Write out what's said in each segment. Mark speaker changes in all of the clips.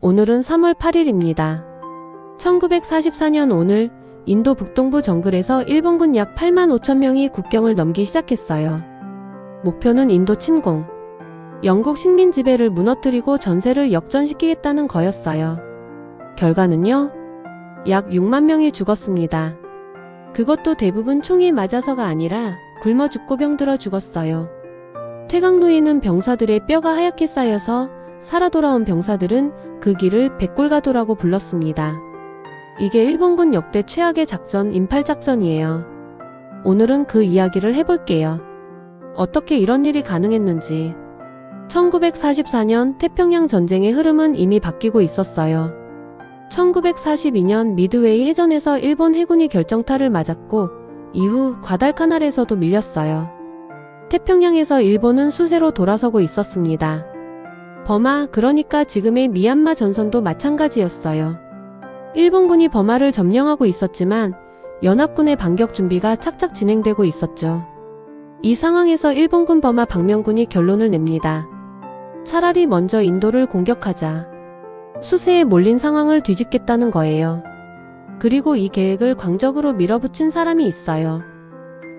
Speaker 1: 오늘은 3월 8일입니다. 1944년 오늘 인도 북동부 정글에서 일본군 약 8만 5천 명이 국경을 넘기 시작했어요. 목표는 인도 침공. 영국 식민 지배를 무너뜨리고 전세를 역전시키겠다는 거였어요. 결과는요? 약 6만 명이 죽었습니다. 그것도 대부분 총에 맞아서가 아니라 굶어 죽고 병들어 죽었어요. 퇴강로에는 병사들의 뼈가 하얗게 쌓여서 살아 돌아온 병사들은 그 길을 백골가도라고 불렀습니다. 이게 일본군 역대 최악의 작전 임팔작전이에요. 오늘은 그 이야기를 해볼게요. 어떻게 이런 일이 가능했는지. 1944년 태평양 전쟁의 흐름은 이미 바뀌고 있었어요. 1942년 미드웨이 해전에서 일본 해군이 결정타를 맞았고 이후 과달카날에서도 밀렸어요. 태평양에서 일본은 수세로 돌아서고 있었습니다. 버마, 그러니까 지금의 미얀마 전선도 마찬가지였어요. 일본군이 버마를 점령하고 있었지만 연합군의 반격 준비가 착착 진행되고 있었죠. 이 상황에서 일본군 버마 방면군이 결론을 냅니다. 차라리 먼저 인도를 공격하자. 수세에 몰린 상황을 뒤집겠다는 거예요. 그리고 이 계획을 광적으로 밀어붙인 사람이 있어요.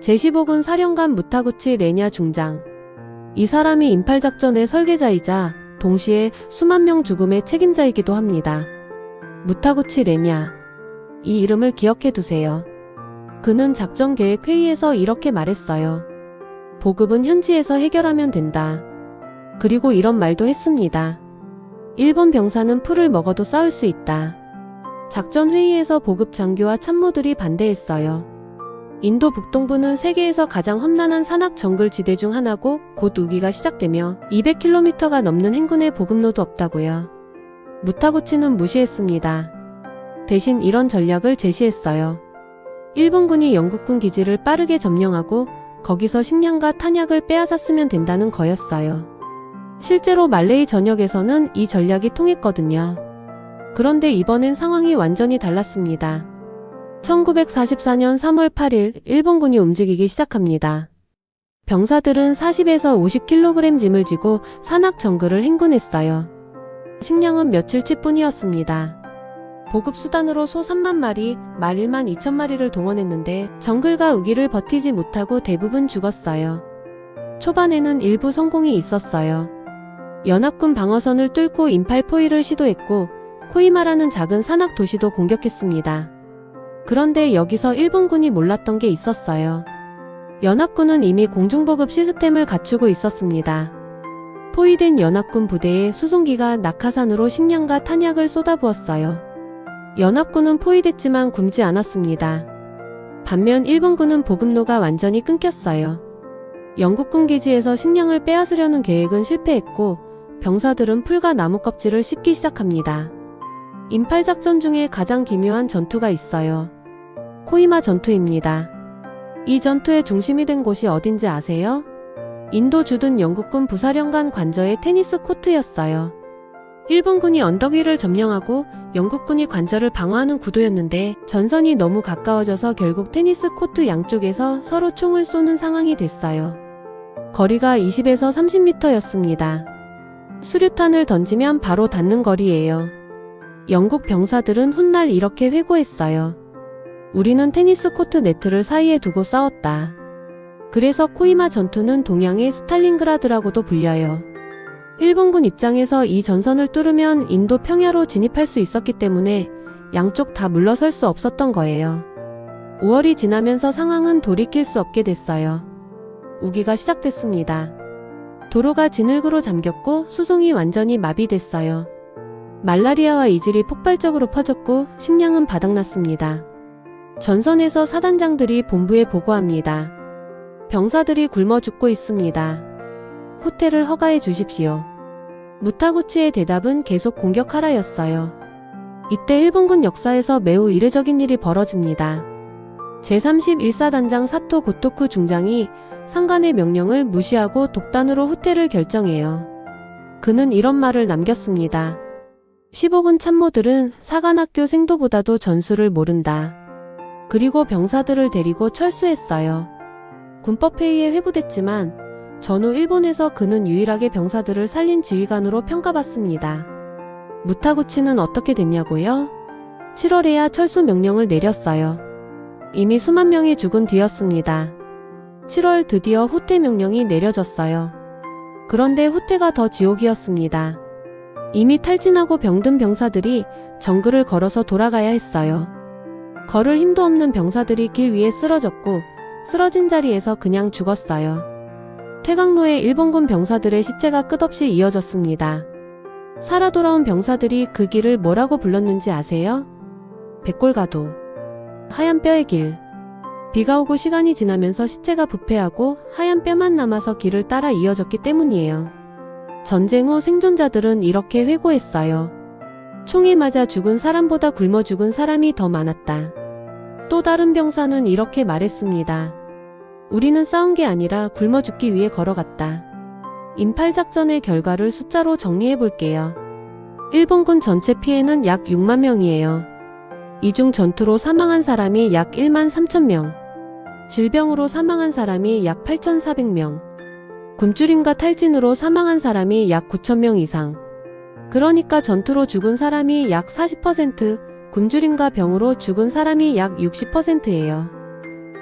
Speaker 1: 제15군 사령관 무타구치 레냐 중장. 이 사람이 임팔작전의 설계자이자 동시에 수만 명 죽음의 책임자이기도 합니다. 무타구치 레냐. 이 이름을 기억해 두세요. 그는 작전계획회의에서 이렇게 말했어요. 보급은 현지에서 해결하면 된다. 그리고 이런 말도 했습니다. 일본 병사는 풀을 먹어도 싸울 수 있다. 작전회의에서 보급 장교와 참모들이 반대했어요. 인도 북동부는 세계에서 가장 험난한 산악 정글 지대 중 하나고 곧 우기가 시작되며 200km가 넘는 행군의 보급로도 없다고요. 무타구치는 무시했습니다. 대신 이런 전략을 제시했어요. 일본군이 영국군 기지를 빠르게 점령하고 거기서 식량과 탄약을 빼앗았으면 된다는 거였어요. 실제로 말레이 전역에서는 이 전략이 통했거든요. 그런데 이번엔 상황이 완전히 달랐습니다. 1944년 3월 8일 일본군이 움직이기 시작합니다. 병사들은 40에서 50kg 짐을 지고 산악 정글을 행군했어요. 식량은 며칠치 뿐이었습니다. 보급수단으로 소 3만 마리, 말 1만 2천 마리를 동원했는데 정글과 우기를 버티지 못하고 대부분 죽었어요. 초반에는 일부 성공이 있었어요. 연합군 방어선을 뚫고 임팔포위를 시도했고 코이마라는 작은 산악 도시도 공격했습니다. 그런데 여기서 일본군이 몰랐던 게 있었어요. 연합군은 이미 공중보급 시스템을 갖추고 있었습니다. 포위된 연합군 부대에 수송기가 낙하산으로 식량과 탄약을 쏟아부었어요. 연합군은 포위됐지만 굶지 않았습니다. 반면 일본군은 보급로가 완전히 끊겼어요. 영국군 기지에서 식량을 빼앗으려는 계획은 실패했고 병사들은 풀과 나무 껍질을 씹기 시작합니다. 임팔작전 중에 가장 기묘한 전투가 있어요. 코이마 전투입니다. 이 전투의 중심이 된 곳이 어딘지 아세요? 인도 주둔 영국군 부사령관 관저의 테니스 코트였어요. 일본군이 언덕 위를 점령하고 영국군이 관저를 방어하는 구도였는데 전선이 너무 가까워져서 결국 테니스 코트 양쪽에서 서로 총을 쏘는 상황이 됐어요. 거리가 20에서 30m였습니다. 수류탄을 던지면 바로 닿는 거리예요. 영국 병사들은 훗날 이렇게 회고했어요. 우리는 테니스 코트 네트를 사이에 두고 싸웠다. 그래서 코이마 전투는 동양의 스탈린그라드라고도 불려요. 일본군 입장에서 이 전선을 뚫으면 인도 평야로 진입할 수 있었기 때문에 양쪽 다 물러설 수 없었던 거예요. 5월이 지나면서 상황은 돌이킬 수 없게 됐어요. 우기가 시작됐습니다. 도로가 진흙으로 잠겼고 수송이 완전히 마비됐어요. 말라리아와 이질이 폭발적으로 퍼졌고 식량은 바닥났습니다. 전선에서 사단장들이 본부에 보고합니다. 병사들이 굶어 죽고 있습니다. 후퇴를 허가해 주십시오. 무타구치의 대답은 계속 공격하라였어요. 이때 일본군 역사에서 매우 이례적인 일이 벌어집니다. 제31사단장 사토 고토쿠 중장이 상관의 명령을 무시하고 독단으로 후퇴를 결정해요. 그는 이런 말을 남겼습니다. 15군 참모들은 사관학교 생도보다도 전술을 모른다. 그리고 병사들을 데리고 철수했어요. 군법회의에 회부됐지만 전후 일본에서 그는 유일하게 병사들을 살린 지휘관으로 평가받습니다. 무타구치는 어떻게 됐냐고요? 7월에야 철수 명령을 내렸어요. 이미 수만 명이 죽은 뒤였습니다. 7월 드디어 후퇴 명령이 내려졌어요. 그런데 후퇴가 더 지옥이었습니다. 이미 탈진하고 병든 병사들이 정글을 걸어서 돌아가야 했어요. 걸을 힘도 없는 병사들이 길 위에 쓰러졌고 쓰러진 자리에서 그냥 죽었어요. 퇴각로에 일본군 병사들의 시체가 끝없이 이어졌습니다. 살아 돌아온 병사들이 그 길을 뭐라고 불렀는지 아세요? 백골가도. 하얀 뼈의 길. 비가 오고 시간이 지나면서 시체가 부패하고 하얀 뼈만 남아서 길을 따라 이어졌기 때문이에요. 전쟁 후 생존자들은 이렇게 회고했어요. 총에 맞아 죽은 사람보다 굶어 죽은 사람이 더 많았다. 또 다른 병사는 이렇게 말했습니다. 우리는 싸운 게 아니라 굶어 죽기 위해 걸어갔다. 인팔작전의 결과를 숫자로 정리해 볼게요. 일본군 전체 피해는 약 6만 명이에요. 이 중 전투로 사망한 사람이 약 1만 3천 명, 질병으로 사망한 사람이 약 8,400명, 굶주림과 탈진으로 사망한 사람이 약 9천 명 이상. 그러니까 전투로 죽은 사람이 약 40%, 굶주림과 병으로 죽은 사람이 약 60%예요.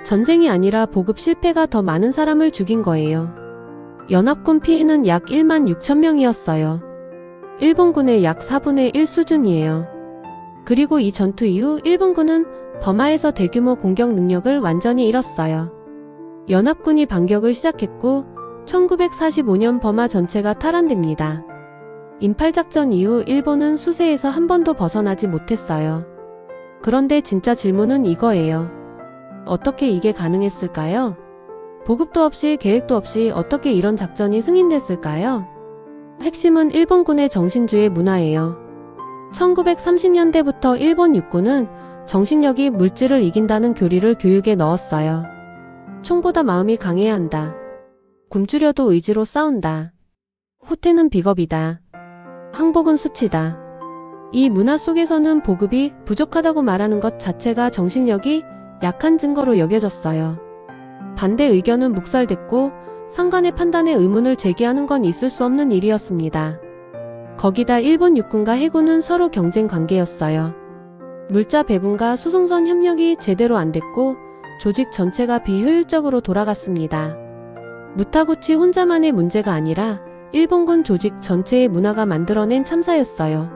Speaker 1: 전쟁이 아니라 보급 실패가 더 많은 사람을 죽인 거예요. 연합군 피해는 약 1만 6천 명이었어요. 일본군의 약 4분의 1 수준이에요. 그리고 이 전투 이후 일본군은 버마에서 대규모 공격 능력을 완전히 잃었어요. 연합군이 반격을 시작했고 1945년 버마 전체가 탈환됩니다. 인팔작전 이후 일본은 수세에서 한 번도 벗어나지 못했어요. 그런데 진짜 질문은 이거예요. 어떻게 이게 가능했을까요? 보급도 없이 계획도 없이 어떻게 이런 작전이 승인됐을까요? 핵심은 일본군의 정신주의 문화예요. 1930년대부터 일본 육군은 정신력이 물질을 이긴다는 교리를 교육에 넣었어요. 총보다 마음이 강해야 한다. 굶주려도 의지로 싸운다. 후퇴는 비겁이다. 항복은 수치다. 이 문화 속에서는 보급이 부족하다고 말하는 것 자체가 정신력이 약한 증거로 여겨졌어요. 반대 의견은 묵살됐고 상관의 판단에 의문을 제기하는 건 있을 수 없는 일이었습니다. 거기다 일본 육군과 해군은 서로 경쟁 관계였어요. 물자 배분과 수송선 협력이 제대로 안 됐고 조직 전체가 비효율적으로 돌아갔습니다. 무타구치 혼자만의 문제가 아니라 일본군 조직 전체의 문화가 만들어낸 참사였어요.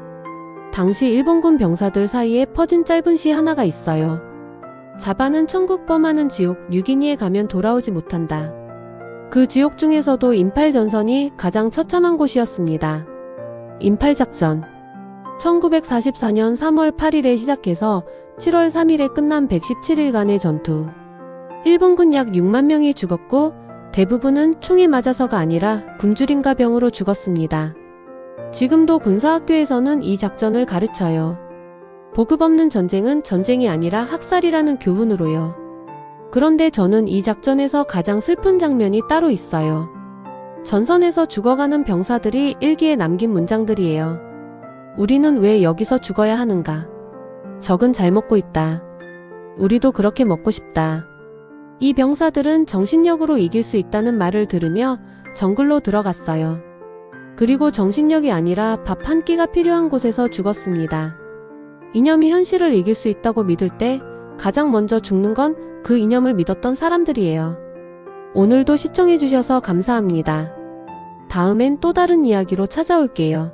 Speaker 1: 당시 일본군 병사들 사이에 퍼진 짧은 시 하나가 있어요. 자바는 천국 범하는 지옥, 유기니에 가면 돌아오지 못한다. 그 지옥 중에서도 인팔전선이 가장 처참한 곳이었습니다. 인팔작전. 1944년 3월 8일에 시작해서 7월 3일에 끝난 117일간의 전투. 일본군 약 6만 명이 죽었고 대부분은 총에 맞아서가 아니라 굶주림과 병으로 죽었습니다. 지금도 군사학교에서는 이 작전을 가르쳐요. 보급 없는 전쟁은 전쟁이 아니라 학살이라는 교훈으로요. 그런데 저는 이 작전에서 가장 슬픈 장면이 따로 있어요. 전선에서 죽어가는 병사들이 일기에 남긴 문장들이에요. 우리는 왜 여기서 죽어야 하는가? 적은 잘 먹고 있다. 우리도 그렇게 먹고 싶다. 이 병사들은 정신력으로 이길 수 있다는 말을 들으며 정글로 들어갔어요. 그리고 정신력이 아니라 밥 한 끼가 필요한 곳에서 죽었습니다. 이념이 현실을 이길 수 있다고 믿을 때 가장 먼저 죽는 건 그 이념을 믿었던 사람들이에요. 오늘도 시청해주셔서 감사합니다. 다음엔 또 다른 이야기로 찾아올게요.